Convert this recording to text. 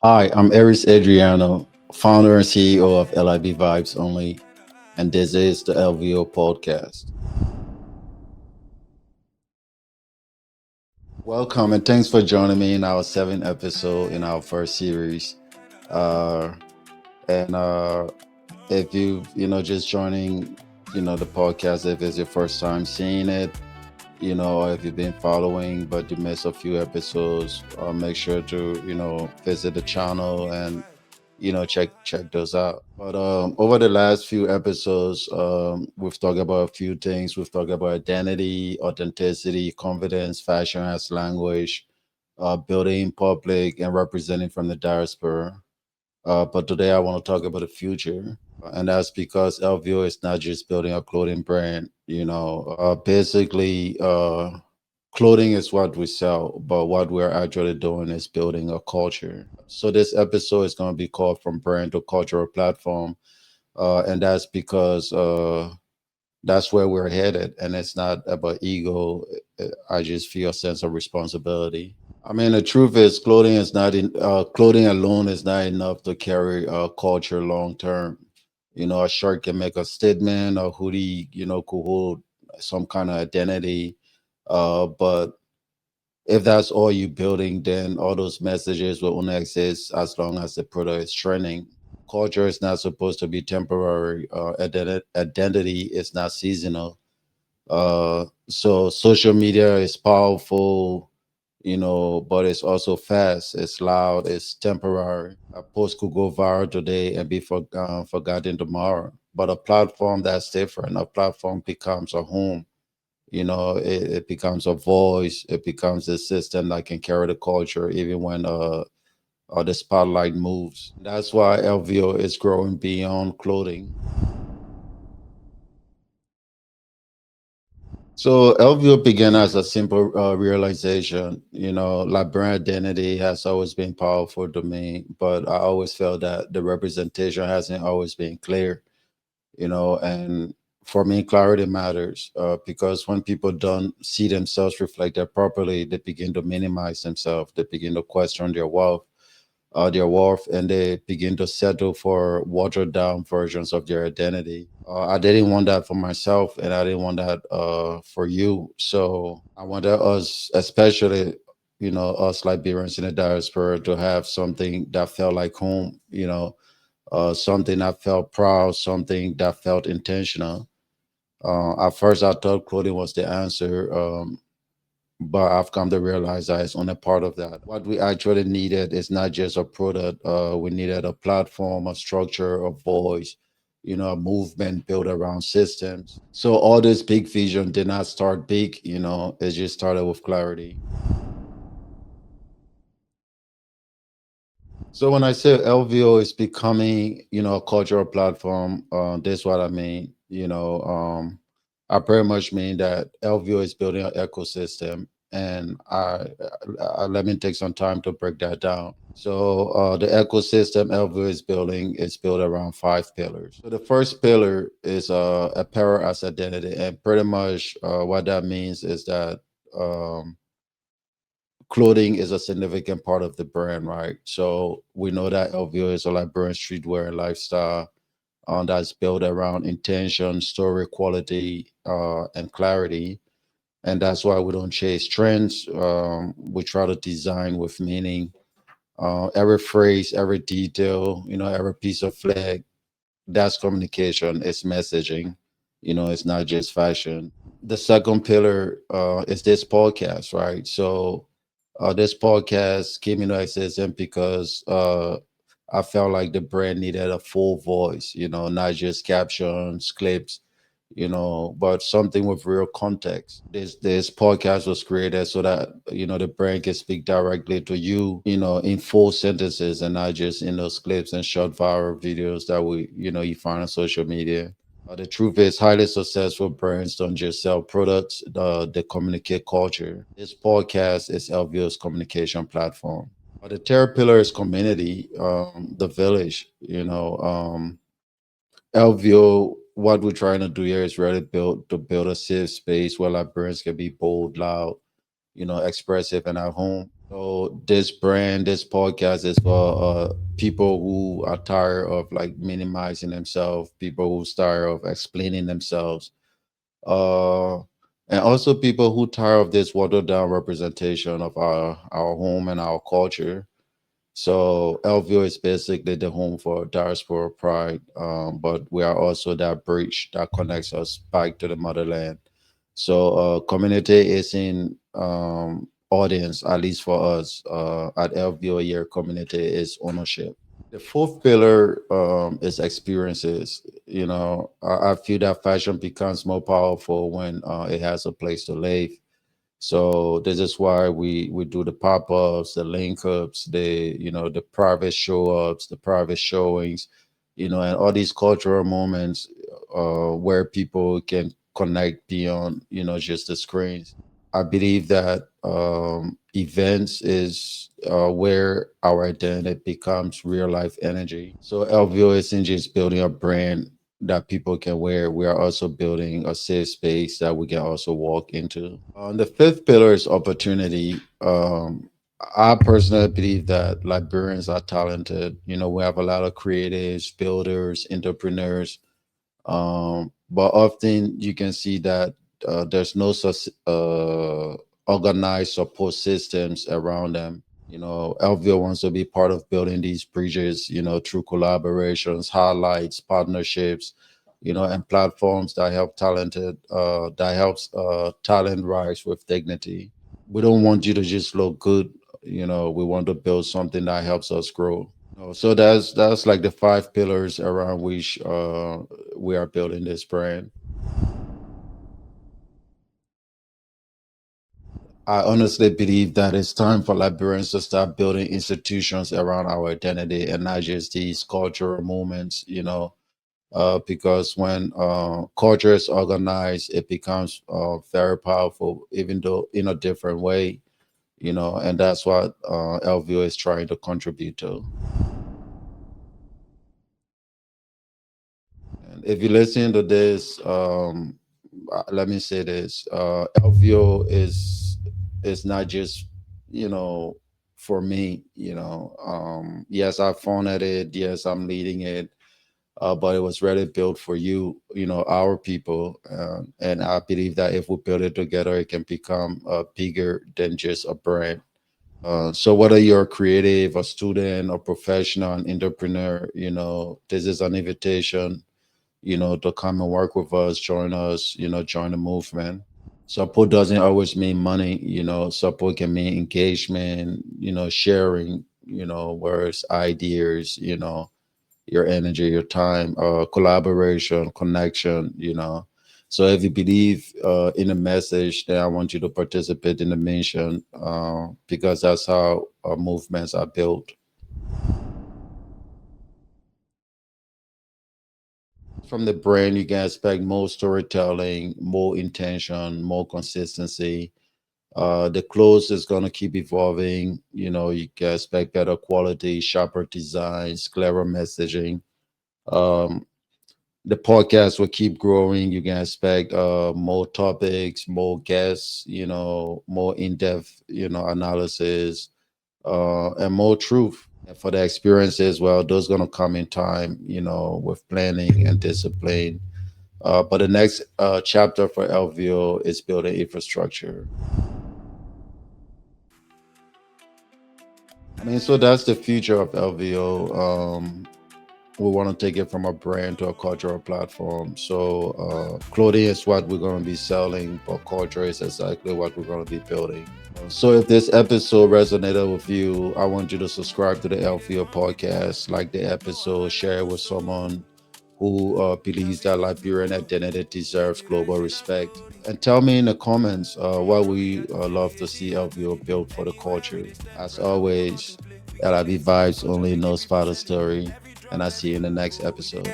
Hi, I'm Ariezz Adriano, founder and CEO of LIB Vibes Only, and this is the LVO Podcast. Welcome and thanks for joining me in our seventh episode in our first series. Uh, and if just joining, the podcast, if it's your first time seeing it, or if you've been following but you missed a few episodes, make sure to, visit the channel and check those out. But over the last few episodes, we've talked about a few things. We've talked about identity, authenticity, confidence, fashion as language, building in public, and representing from the diaspora. But today I want to talk about the future. And that's because LVO is not just building a clothing brand. Basically, clothing is what we sell, but what we're actually doing is building a culture. So this episode is going to be called From Brand to Cultural Platform. And that's because that's where we're headed. And it's not about ego. I just feel a sense of responsibility. I mean, the truth is, clothing alone is not enough to carry culture long term. A shirt can make a statement, a hoodie, could hold some kind of identity. But if that's all you're building, then all those messages will only exist as long as the product is trending. Culture is not supposed to be temporary. Identity is not seasonal. So social media is powerful, but it's also fast, it's loud, it's temporary. A post could go viral today and be forgotten tomorrow. But a platform that's different, a platform becomes a home. It becomes a voice, it becomes a system that can carry the culture even when the spotlight moves. That's why LVO is growing beyond clothing. So LVO began as a simple realization, like brand identity has always been powerful to me, but I always felt that the representation hasn't always been clear, and for me, clarity matters because when people don't see themselves reflected properly, they begin to minimize themselves, they begin to question their worth, and they begin to settle for watered down versions of their identity. I didn't want that for myself, and I didn't want that for you. So I wanted us, especially, us Liberians in the diaspora, to have something that felt like home, something that felt proud, something that felt intentional. At first, I thought clothing was the answer. But I've come to realize that it's only part of that. What we actually needed is not just a product. We needed a platform, a structure, a voice, a movement built around systems. So all this big vision did not start big, it just started with clarity. So when I say LVO is becoming, a cultural platform, that's what I mean. I pretty much mean that LVO is building an ecosystem, and let me take some time to break that down. So the ecosystem LVO is building is built around five pillars. So the first pillar is apparel as identity, and pretty much what that means is that. Clothing is a significant part of the brand, right? So we know that LVO is a Liberian streetwear and lifestyle that's built around intention, story, quality, and clarity. And that's why we don't chase trends. We try to design with meaning. Every phrase, every detail, every piece of flag, that's communication, it's messaging. It's not just fashion. The second pillar is this podcast, right? So this podcast came into existence because I felt like the brand needed a full voice, not just captions, clips, but something with real context. This podcast was created so that the brand can speak directly to you, in full sentences and not just in those clips and short viral videos that you find on social media. The truth is, highly successful brands don't just sell products; they communicate culture. This podcast is LVO's communication platform. The third pillar is community, the village. LVO, what we're trying to do here is really build a safe space where Liberians can be bold, loud, expressive, and at home. So this brand, this podcast is for people who are tired of like minimizing themselves, people who tired of explaining themselves, uh, and also people who tired of this watered down representation of our home and our culture. So LVO is basically the home for diaspora pride, but we are also that bridge that connects us back to the motherland. So community is in audience, at least for us at LVO year community is ownership. The fourth pillar is experiences. You know, I feel that fashion becomes more powerful when it has a place to live. So this is why we do the pop-ups, the link ups, the the private show ups, the private showings, and all these cultural moments where people can connect beyond just the screens. I believe that events is where our identity becomes real life energy. So LVO isn't just building a brand that people can wear. We are also building a safe space that we can also walk into. The fifth pillar is opportunity. I personally believe that Liberians are talented. You know, we have a lot of creatives, builders, entrepreneurs, but often you can see that there's no such organized support systems around them. You know, LVO wants to be part of building these bridges, through collaborations, highlights, partnerships, and platforms that helps talent rise with dignity. We don't want you to just look good. We want to build something that helps us grow. So that's like the five pillars around which we are building this brand. I honestly believe that it's time for Liberians to start building institutions around our identity and not just these cultural movements, because when culture is organized, it becomes very powerful, even though in a different way, and that's what LVO is trying to contribute to. And if you listen to this, let me say this: LVO is not just for me. Yes, I founded it. Yes, I'm leading it. But it was really built for you, our people. And I believe that if we build it together, it can become bigger than just a brand. So whether you're a creative, a student, a professional, an entrepreneur, this is an invitation, to come and work with us, join us, join the movement. Support doesn't always mean money, support can mean engagement, sharing, words, ideas, your energy, your time, collaboration, connection, So if you believe in a message, then I want you to participate in the mission because that's how movements are built. From the brand, you can expect more storytelling, more intention, more consistency. The clothes is going to keep evolving. You can expect better quality, sharper designs, clever messaging. Um, the podcast will keep growing. You can expect more topics, more guests, more in-depth, analysis, and more truth. And for the experiences, well, those gonna come in time, with planning and discipline. But the next chapter for LVO is building infrastructure. I mean, so that's the future of LVO. We want to take it from a brand to a cultural platform. So clothing is what we're going to be selling, but culture is exactly what we're going to be building. So if this episode resonated with you, I want you to subscribe to the LVO podcast, like the episode, share it with someone who believes that Liberian identity deserves global respect. And tell me in the comments what we love to see LVO built for the culture. As always, LIB Vibes only knows part of the story. And I'll see you in the next episode.